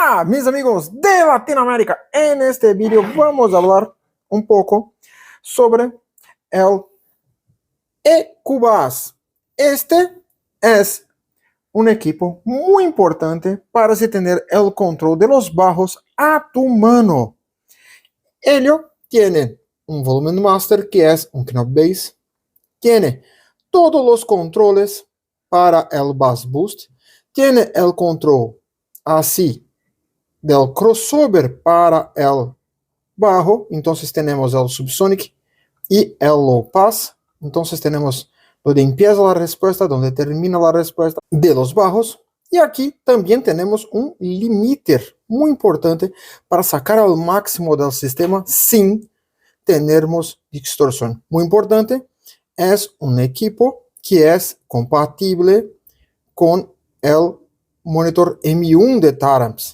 Hola, mis amigos de Latinoamérica. En este video vamos a hablar un poco sobre el EQBAS. Este es un equipo muy importante para se tener el control de los bajos a tu mano. Ello tiene un volumen master que es un knob bass. Tiene todos los controles para el bass boost. Tiene el control así del crossover para el bajo. Entonces tenemos el subsonic y el low pass. Entonces tenemos donde empieza la respuesta, donde termina la respuesta de los bajos. Y aquí también tenemos un limiter muy importante para sacar al máximo del sistema sin tenermos distorsión. Muy importante, es un equipo que es compatible con el monitor M1 de Taramps.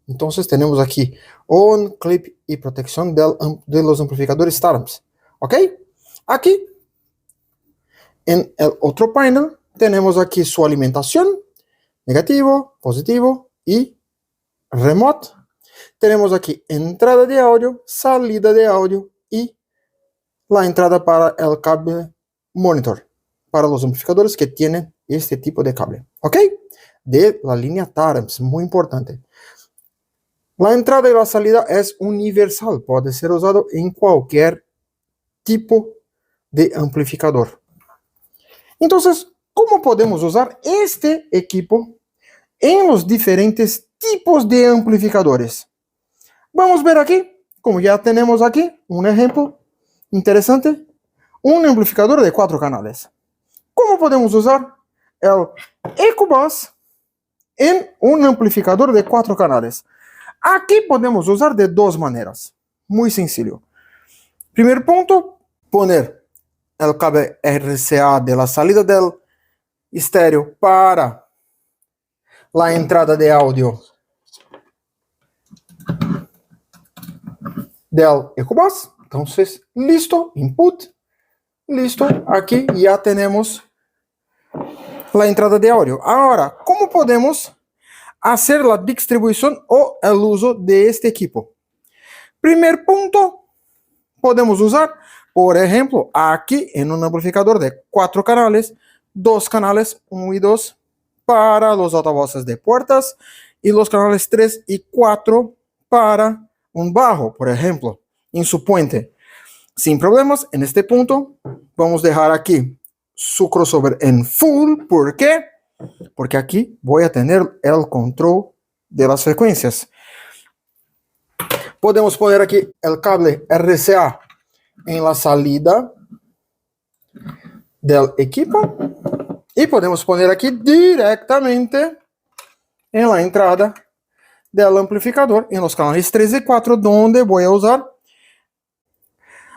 Entonces tenemos aquí on, clip y protección de los amplificadores Taramps. ¿Ok? Aquí, en el otro panel, tenemos aquí su alimentación, negativo, positivo y remote. Tenemos aquí entrada de audio, salida de audio y la entrada para el cable monitor, para los amplificadores que tienen este tipo de cable. ¿Ok? De la línea Taramps, muy importante. La entrada y la salida es universal, puede ser usado en cualquier tipo de amplificador. Entonces, ¿cómo podemos usar este equipo en los diferentes tipos de amplificadores? Vamos a ver aquí, como ya tenemos aquí un ejemplo interesante, un amplificador de 4 canales. ¿Cómo podemos usar el EQBAS en un amplificador de 4 canales? Aquí podemos usar de dos maneras. Muy sencillo. Primer punto, poner el cable RCA de la salida del estéreo para la entrada de audio del EQBAS. Entonces, listo, input, listo. Aquí ya tenemos la entrada de audio. Ahora, ¿cómo podemos hacer la distribución o el uso de este equipo? Primer punto, podemos usar, por ejemplo, aquí en un amplificador de 4 canales, 2 canales 1 y 2 para los altavoces de puertas y los canales 3 y 4 para un bajo, por ejemplo, en su puente. Sin problemas, en este punto, vamos a dejar aquí su crossover en full. ¿Por qué? Porque aquí voy a tener el control de las frecuencias. Podemos poner aquí el cable RCA en la salida del equipo y podemos poner aquí directamente en la entrada del amplificador en los canales 3 y 4, donde voy a usar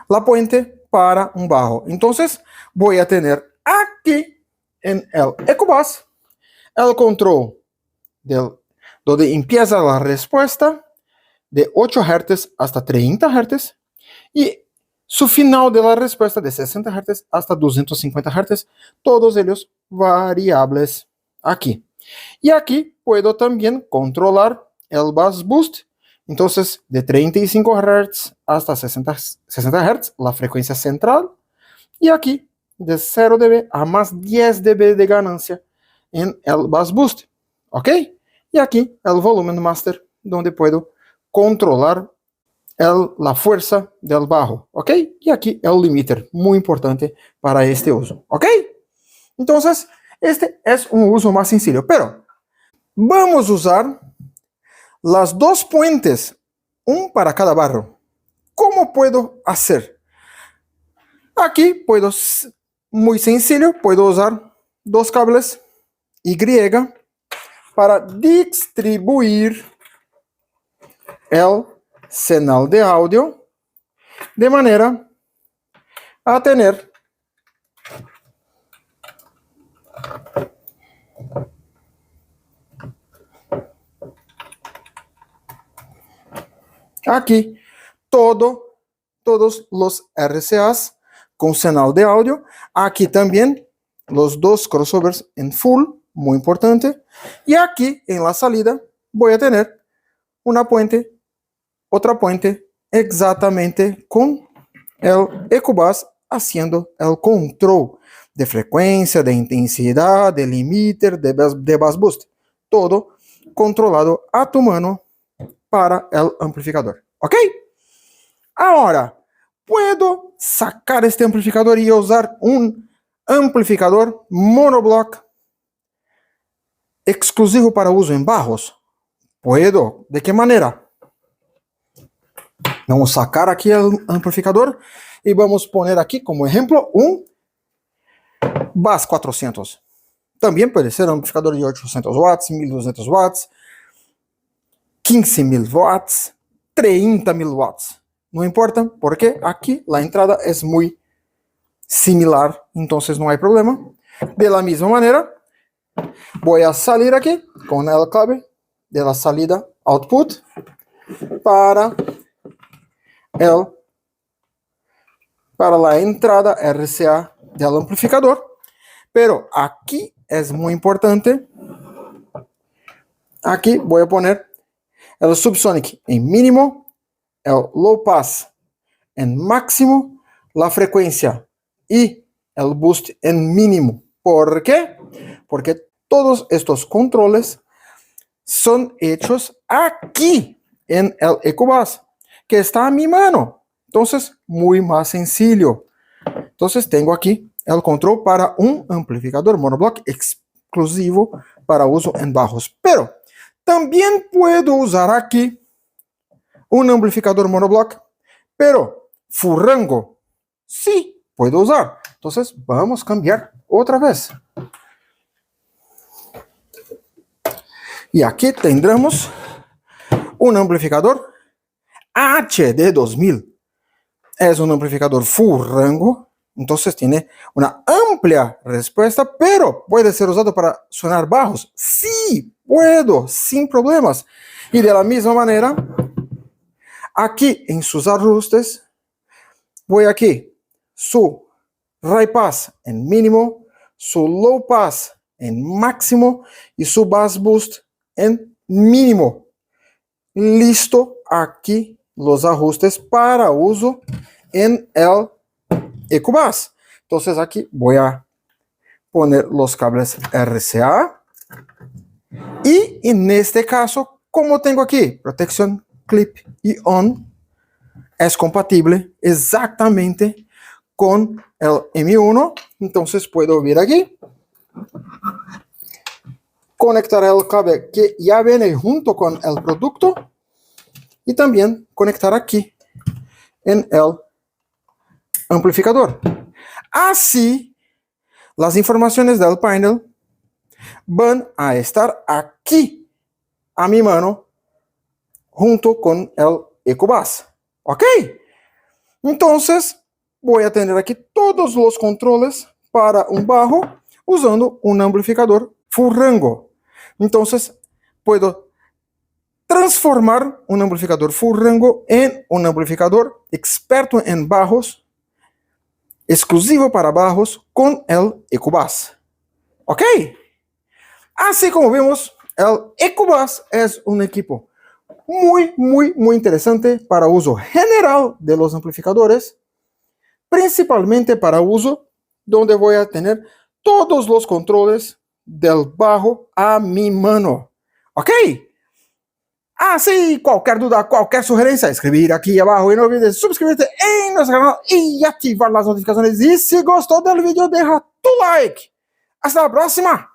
la puente para un bajo. Entonces voy a tener aquí en el EQBAS el control donde empieza la respuesta de 8 Hz hasta 30 Hz y su final de la respuesta de 60 Hz hasta 250 Hz, todos ellos variables aquí. Y aquí puedo también controlar el bass boost. Entonces, de 35 Hz hasta 60 Hz, la frecuencia central. Y aquí, de 0 dB a más 10 dB de ganancia en el bass boost. ¿Ok? Y aquí, el volumen master, donde puedo controlar la fuerza del bajo, ¿ok? Y aquí el limiter, muy importante para este uso, ¿ok? Entonces, este es un uso más sencillo, pero vamos a usar las dos puentes, un para cada barro. ¿Cómo puedo hacer? Aquí puedo, muy sencillo, puedo usar dos cables Y para distribuir el señal de audio de manera a tener aquí todos los RCAs con señal de audio. Aquí también los dos crossovers en full, muy importante. Y aquí en la salida voy a tener una puente, otra puente, exactamente con el EcoBus haciendo el control de frecuencia, de intensidad, de limiter, de bus boost. Todo controlado a tu mano para el amplificador. ¿Ok? Ahora, puedo sacar este amplificador y usar un amplificador monoblock exclusivo para uso en bajos. Puedo. ¿De qué manera? Vamos a sacar aquí el amplificador y vamos a poner aquí como ejemplo un Bass 400. También puede ser un amplificador de 800 watts, 1200 watts, 15.000 watts, 30.000 watts. No importa, porque aquí la entrada es muy similar, entonces no hay problema. De la misma manera, voy a salir aquí con el cable de la salida output para la entrada RCA del amplificador. Pero aquí es muy importante. Aquí voy a poner el subsonic en mínimo, el low pass en máximo, la frecuencia y el boost en mínimo. ¿Por qué? Porque todos estos controles son hechos aquí en el EcoBus, que está a mi mano. Entonces, muy más sencillo. Entonces, tengo aquí el control para un amplificador monoblock exclusivo para uso en bajos. Pero también puedo usar aquí un amplificador monoblock, pero full rango. Sí, puedo usar. Entonces, vamos a cambiar otra vez. Y aquí tendremos un amplificador HD2000. Es un amplificador full rango, entonces tiene una amplia respuesta, pero puede ser usado para sonar bajos. Sí, puedo, sin problemas. Y de la misma manera, aquí en sus ajustes, voy aquí, su high pass en mínimo, su low pass en máximo y su bass boost en mínimo. Listo, aquí los ajustes para uso en el EcoBus. Entonces aquí voy a poner los cables RCA y en este caso, como tengo aquí protección clip y on, es compatible exactamente con el M1. Entonces puedo vir aquí, conectar el cable que ya viene junto con el producto y también conectar aquí en el amplificador. Así, las informaciones del panel van a estar aquí a mi mano junto con el EcoBus. ¿Ok? Entonces, voy a tener aquí todos los controles para un bajo usando un amplificador full rango. Entonces, puedo transformar un amplificador full rango en un amplificador experto en bajos, exclusivo para bajos con el EcoBus. ¿Ok? Así como vemos, el EcoBus es un equipo muy interesante para uso general de los amplificadores, principalmente para uso donde voy a tener todos los controles del bajo a mi mano. ¿Ok? Así, cualquier duda, cualquier sugerencia, escribir aquí abajo y no olvides suscribirte en nuestro canal y activar las notificaciones. Y si gustó del video, deja tu like. Hasta la próxima.